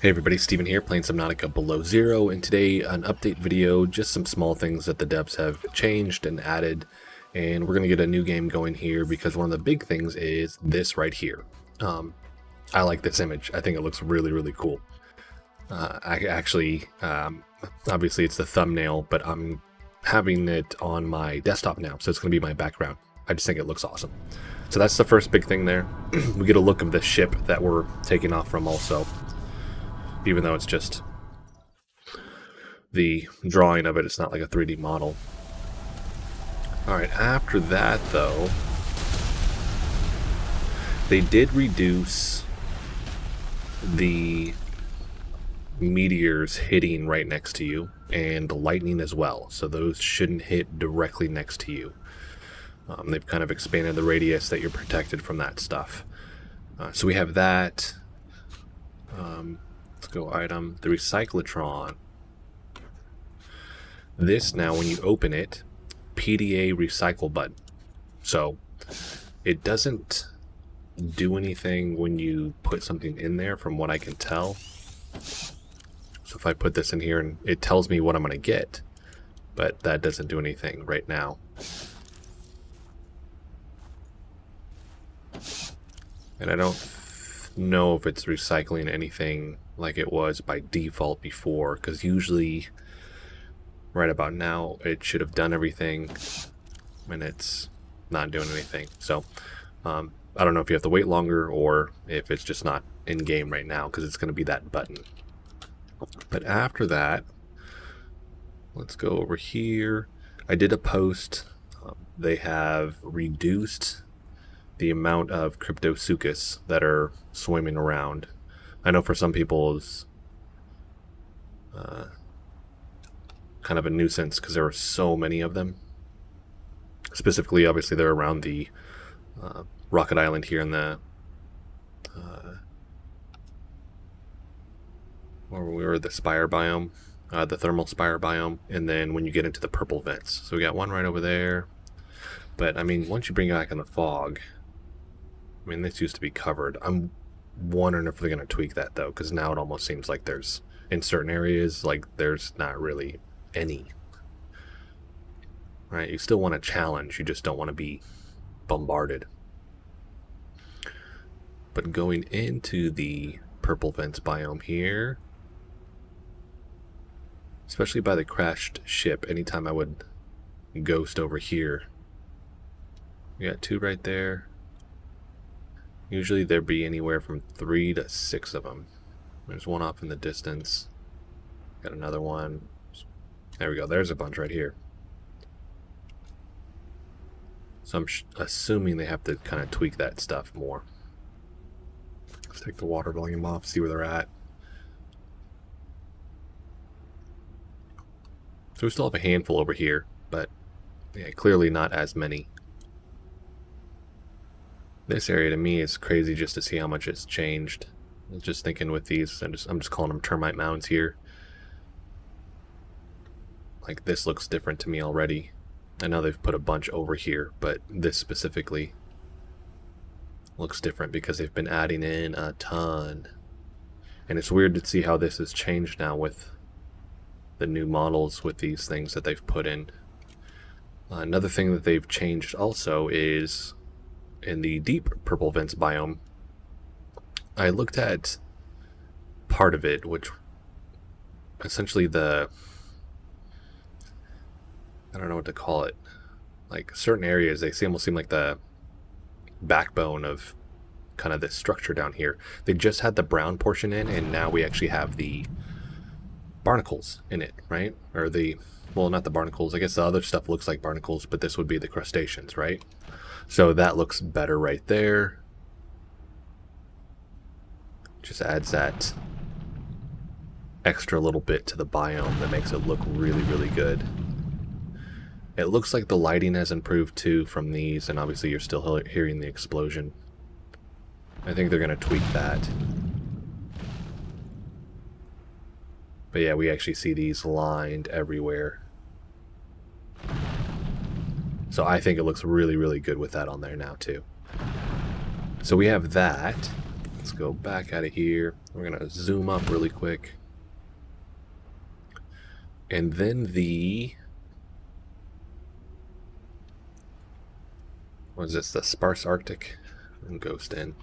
Hey everybody, Steven here, playing Subnautica Below Zero, and today an update video, just some small things that the devs have changed and added, and we're going to get a new game going here because one of the big things is this right here. I like this image. I think it looks really, really cool. Obviously it's the thumbnail, but I'm having it on my desktop now, so it's going to be my background. I just think it looks awesome. So that's the first big thing there. We get a look of the ship that we're taking off from also. Even though it's just the drawing of it, it's not like a 3D model. Alright, after that though, they did reduce the meteors hitting right next to you, and the lightning as well, so those shouldn't hit directly next to you. They've kind of expanded the radius that you're protected from that stuff. So we have that. Let's go item, the recyclotron. This now, when you open it, PDA recycle button. So it doesn't do anything when you put something in there, from what I can tell. So if I put this in here, and it tells me what I'm going to get, but that doesn't do anything right now. And I don't know if it's recycling anything like it was by default before, because usually right about now it should have done everything and it's not doing anything. So I don't know if you have to wait longer or if it's just not in game right now, because it's going to be that button. But after that, let's go over here. I did a post. They have reduced the amount of cryptosuchus that are swimming around. I know for some people it's kind of a nuisance because there are so many of them. Specifically, obviously, they're around the Rocket Island here in the where we were, the Spire biome, the thermal Spire biome, and then when you get into the purple vents. So we got one right over there. But I mean, once you bring it back in the fog, I mean, this used to be covered. I'm wondering if they're going to tweak that, though, because now it almost seems like there's, in certain areas, like there's not really any. Right? You still want to challenge, you just don't want to be bombarded. But going into the purple vents biome here, especially by the crashed ship, anytime I would ghost over here, we got two right there. Usually there'd be anywhere from 3 to 6 of them. There's one off in the distance. Got another one. There we go. There's a bunch right here. So I'm assuming they have to kind of tweak that stuff more. Let's take the water volume off, see where they're at. So we still have a handful over here, but yeah, clearly not as many. This area to me is crazy just to see how much it's changed. I was just thinking with these, I'm just calling them termite mounds here. Like, this looks different to me already. I know they've put a bunch over here, but this specifically looks different because they've been adding in a ton. And it's weird to see how this has changed now with the new models with these things that they've put in. Another thing that they've changed also is in the deep purple vents biome. I looked at part of it, which essentially I don't know what to call it, like certain areas, they almost seem like the backbone of kind of this structure down here. They just had the brown portion in, and now we actually have the barnacles in it, right? Or well, not the barnacles, I guess the other stuff looks like barnacles, but this would be the crustaceans, right? So that looks better right there. Just adds that extra little bit to the biome that makes it look really, really good. It looks like the lighting has improved too from these, and obviously you're still hearing the explosion. I think they're going to tweak that. But yeah, we actually see these lined everywhere. So I think it looks really, really good with that on there now too. So we have that. Let's go back out of here. We're going to zoom up really quick. And then what is this? The Sparse Arctic? And Ghost in.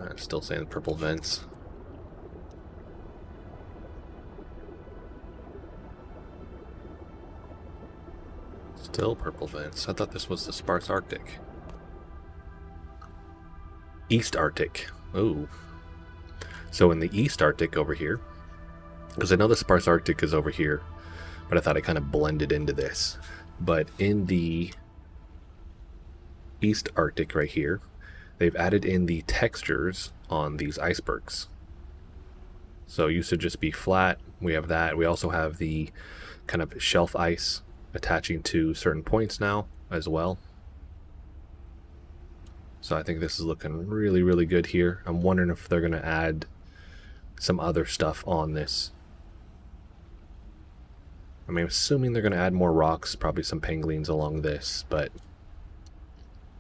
I'm still saying purple vents. Still purple vents. I thought this was the Sparse Arctic. East Arctic. Ooh. So in the East Arctic over here, because I know the Sparse Arctic is over here, but I thought it kind of blended into this. But in the East Arctic right here, they've added in the textures on these icebergs. So it used to just be flat. We have that. We also have the kind of shelf ice attaching to certain points now as well. So I think this is looking really, really good here. I'm wondering if they're going to add some other stuff on this. I mean, I'm assuming they're going to add more rocks, probably some penguins along this, but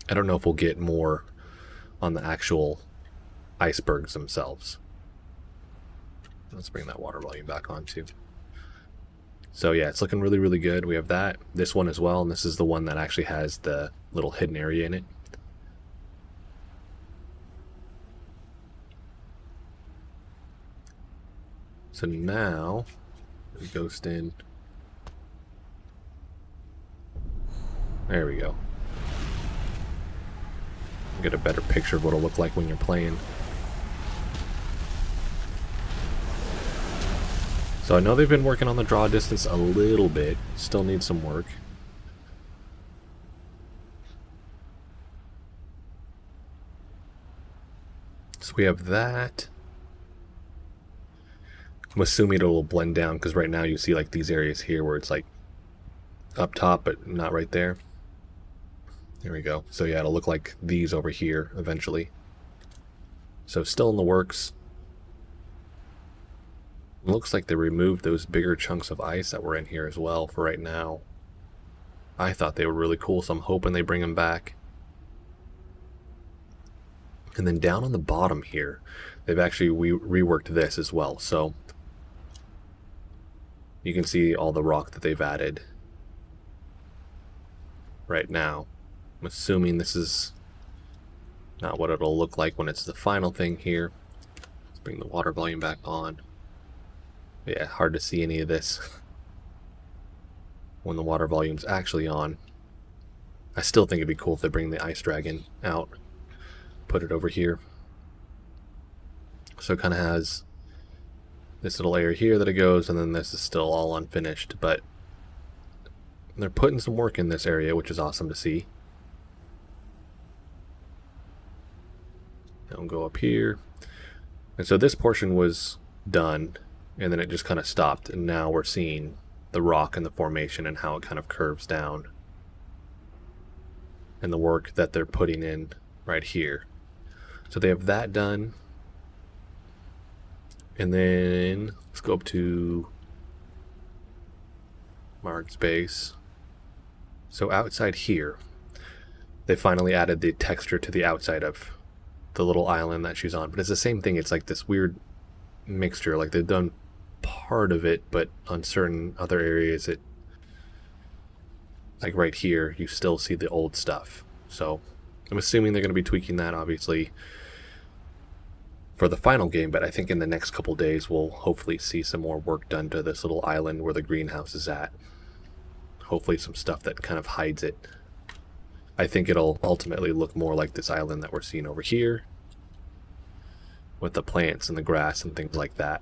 I don't know if we'll get more on the actual icebergs themselves. Let's bring that water volume back on too. So yeah, it's looking really, really good. We have that, this one as well, and this is the one that actually has the little hidden area in it. So now, we ghost in. There we go. Get a better picture of what it'll look like when you're playing. So I know they've been working on the draw distance a little bit. Still needs some work. So we have that. I'm assuming it will blend down because right now you see like these areas here where it's like up top but not right there. There we go. So yeah, it'll look like these over here eventually. So still in the works. It looks like they removed those bigger chunks of ice that were in here as well for right now. I thought they were really cool, so I'm hoping they bring them back. And then down on the bottom here, they've actually reworked this as well. So you can see all the rock that they've added right now. I'm assuming this is not what it'll look like when it's the final thing here. Let's bring the water volume back on. Yeah, hard to see any of this when the water volume's actually on. I still think it'd be cool if they bring the ice dragon out, put it over here. So it kind of has this little area here that it goes, and then this is still all unfinished, but they're putting some work in this area, which is awesome to see. I'll go up here. And so this portion was done, and then it just kind of stopped, and now we're seeing the rock and the formation and how it kind of curves down. And the work that they're putting in right here. So they have that done. And then let's go up to Mark's base. So outside here, they finally added the texture to the outside of the little island that she's on. But it's the same thing. It's like this weird mixture. Like they've done part of it, but on certain other areas, it, like right here, you still see the old stuff. So I'm assuming they're going to be tweaking that, obviously, for the final game, but I think in the next couple days we'll hopefully see some more work done to this little island where the greenhouse is at. Hopefully some stuff that kind of hides it. I think it'll ultimately look more like this island that we're seeing over here, with the plants and the grass and things like that.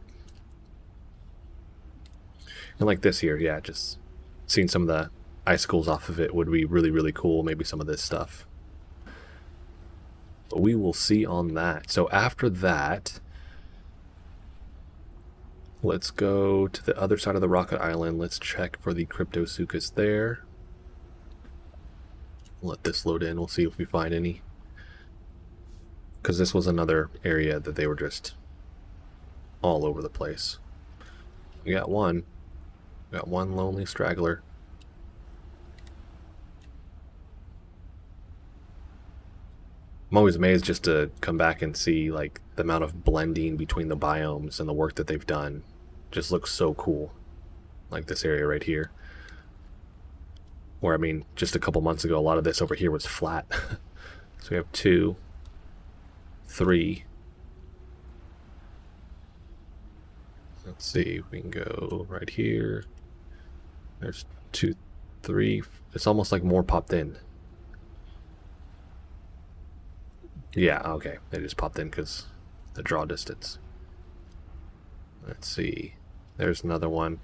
And like this here, yeah, just seeing some of the icicles off of it would be really, really cool. Maybe some of this stuff. But we will see on that. So after that, let's go to the other side of the rocket island. Let's check for the Cryptosuchus there. Let this load in. We'll see if we find any. Because this was another area that they were just all over the place. We got one. We got one lonely straggler. I'm always amazed just to come back and see like the amount of blending between the biomes and the work that they've done. Just looks so cool. Like this area right here. Where, I mean, just a couple months ago, a lot of this over here was flat. So we have 2, 3. Let's see, if we can go right here. There's 2, 3. It's almost like more popped in. Yeah, okay. They just popped in because the draw distance. Let's see. There's another one.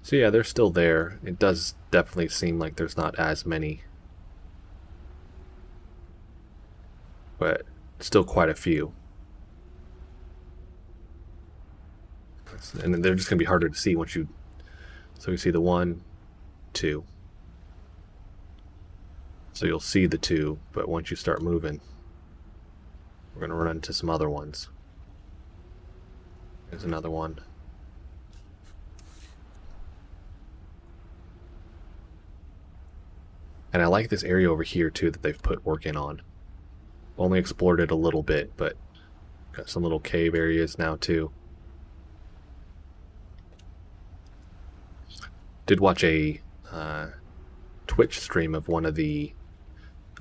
So yeah, they're still there. It does definitely seem like there's not as many. But still quite a few. And then they're just going to be harder to see once you... So you see the 1, 2. So you'll see the 2, but once you start moving, we're going to run into some other ones. There's another one. And I like this area over here too that they've put work in on. Only explored it a little bit, but got some little cave areas now too. Did watch a Twitch stream of one of the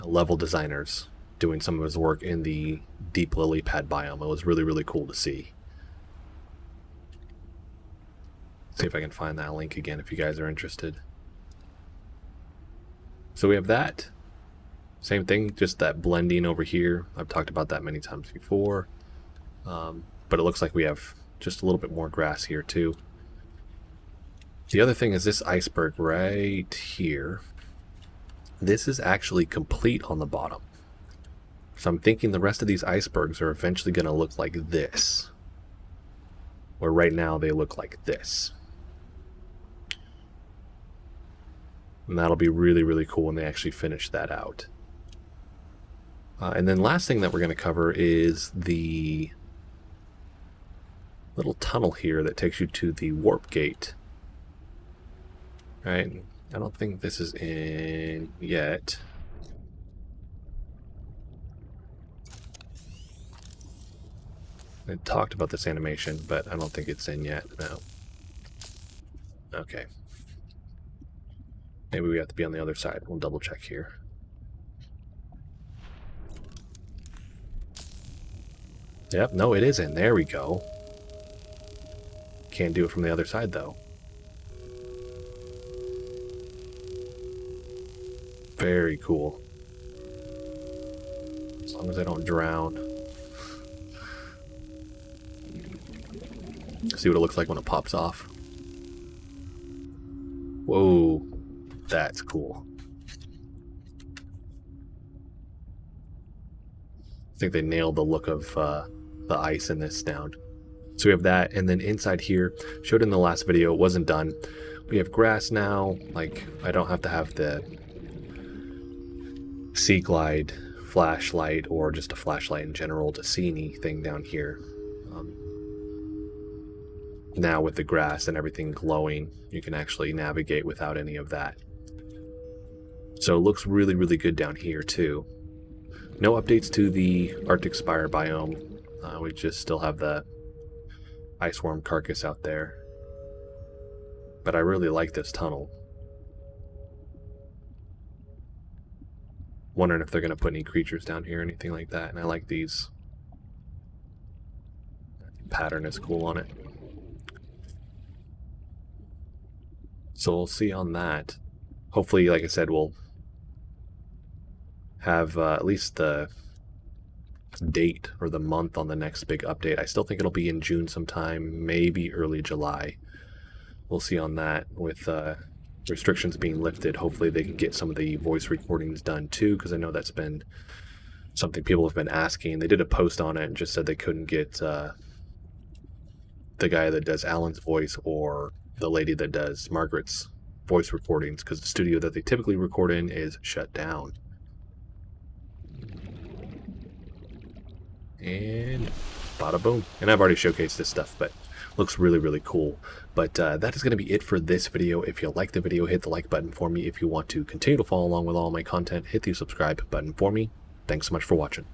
level designers doing some of his work in the deep lily pad biome. It was really, really cool to see. See if I can find that link again if you guys are interested. So we have that. Same thing, just that blending over here. I've talked about that many times before. But it looks like we have just a little bit more grass here too. The other thing is this iceberg right here. This is actually complete on the bottom. So I'm thinking the rest of these icebergs are eventually going to look like this. Where right now they look like this. And that'll be really, really cool when they actually finish that out. And then last thing that we're going to cover is the little tunnel here that takes you to the warp gate. Right? I don't think this is in yet. I talked about this animation, but I don't think it's in yet. No. Okay. Maybe we have to be on the other side. We'll double check here. Yep, no, it isn't. There we go. Can't do it from the other side, though. Very cool. As long as I don't drown. See what it looks like when it pops off. Whoa, that's cool. I think they nailed the look of the ice in this sound. So we have that, and then inside here, showed in the last video, it wasn't done. We have grass now. Like, I don't have to have the Sea Glide flashlight or just a flashlight in general to see anything down here. Now with the grass and everything glowing, you can actually navigate without any of that. So it looks really, really good down here too. No updates to the Arctic Spire biome. We just still have the ice worm carcass out there. But I really like this tunnel. Wondering if they're going to put any creatures down here or anything like that. And I like these. Pattern is cool on it. So we'll see on that. Hopefully, like I said, we'll have at least the date or the month on the next big update. I still think it'll be in June sometime, maybe early July. We'll see on that with restrictions being lifted. Hopefully they can get some of the voice recordings done too, because I know that's been something people have been asking. They did a post on it and just said they couldn't get the guy that does Alan's voice or the lady that does Margaret's voice recordings because the studio that they typically record in is shut down. And bada boom. And I've already showcased this stuff, but looks really, really cool. But that is going to be it for this video. If you like the video, hit the like button for me. If you want to continue to follow along with all my content, hit the subscribe button for me. Thanks so much for watching.